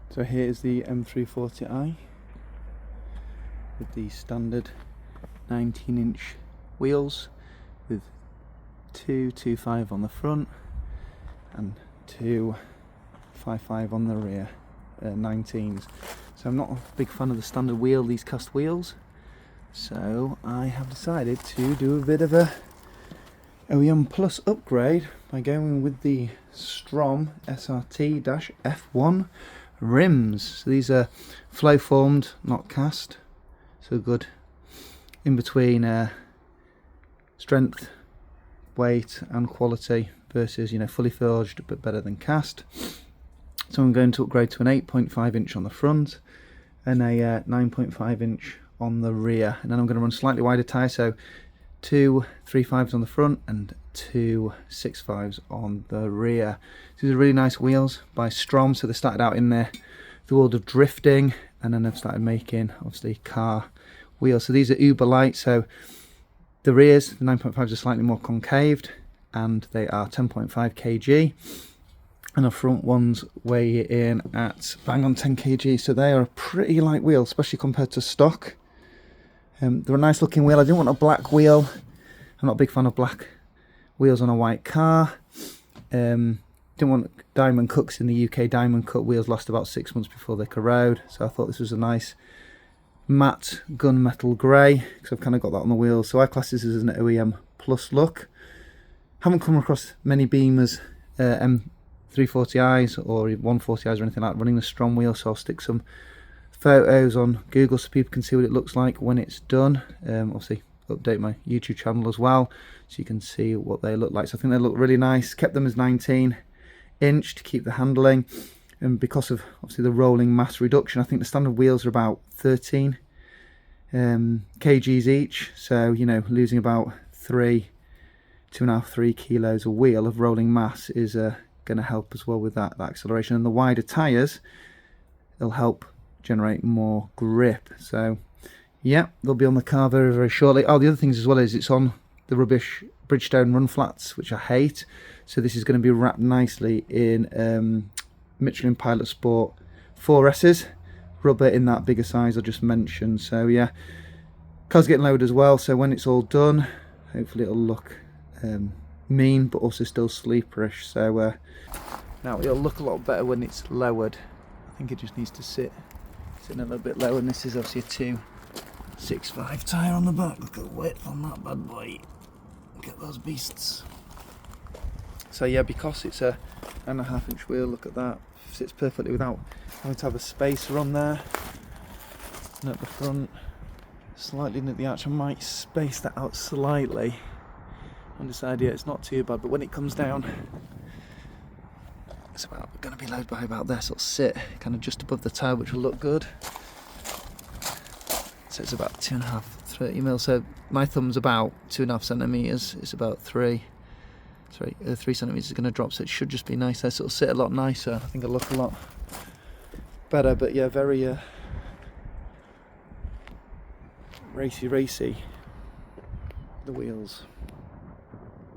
So here is the M340i with the standard 19-inch wheels with 225 on the front and 255 on the rear, 19s. So I'm not a big fan of the standard wheel, these cast wheels, so I have decided to do a bit of a OEM Plus upgrade by going with the Strom STR-F1 rims. So these are flow formed, not cast, so good in between strength, weight and quality versus, you know, fully forged but better than cast. So I'm going to upgrade to an 8.5 inch on the front and a 9.5 inch on the rear, and then I'm going to run slightly wider tyres, so 2 3.5s on the front and 2 6.5s on the rear. These are really nice wheels by Strom. So they started out in the world of drifting, and then they've started making obviously car wheels. So these are uber light, so the rears, the 9.5s are slightly more concaved and they are 10.5 kg, and the front ones weigh in at bang on 10 kg. So they are a pretty light wheel, especially compared to stock. They're a nice looking wheel. I didn't want a black wheel. I'm not a big fan of black wheels on a white car. Didn't want diamond cuts in the UK. Diamond cut wheels last about 6 months before they corrode. So I thought this was a nice matte gunmetal grey, because I've kind of got that on the wheels. So I class this as an OEM Plus look. Haven't come across many Beamers M340i's or 140i's or anything like that running the Strom wheel, so I'll stick some photos on Google so people can see what it looks like when it's done. Obviously update my YouTube channel as well so you can see what they look like. So I think they look really nice. Kept them as 19 inch to keep the handling, and because of obviously the rolling mass reduction, I think the standard wheels are about 13 kgs each, so you know, losing about 2.5 3 kilos a wheel of rolling mass is going to help as well with that acceleration. And the wider tires, it'll help generate more grip. So yeah, they'll be on the car very, very shortly. Oh, the other things as well is it's on the rubbish Bridgestone run flats, which I hate. So this is going to be wrapped nicely in Michelin Pilot Sport 4 S's rubber in that bigger size I just mentioned. So yeah, car's getting lowered as well, so when it's all done, hopefully it'll look mean but also still sleeperish. So now it'll look a lot better when it's lowered. I think it just needs to sit in a little bit lower, and this is obviously a 2.65 tyre on the back. Look at the width on that bad boy. Look at those beasts. So yeah, because it's a 9.5 inch wheel, look at that, sits perfectly without having to have a spacer on there. And at the front, slightly near the arch, I might space that out slightly on this idea. It's not too bad, but when it comes down, it's about going to be lowered by about this. It'll sit kind of just above the tyre, which will look good. So it's about 2.5, 30 mil. So my thumb's about 2.5 centimeters. It's about 3 centimeters is going to drop. So it should just be nice there. So it'll sit a lot nicer. I think it'll look a lot better. But yeah, very racy. The wheels.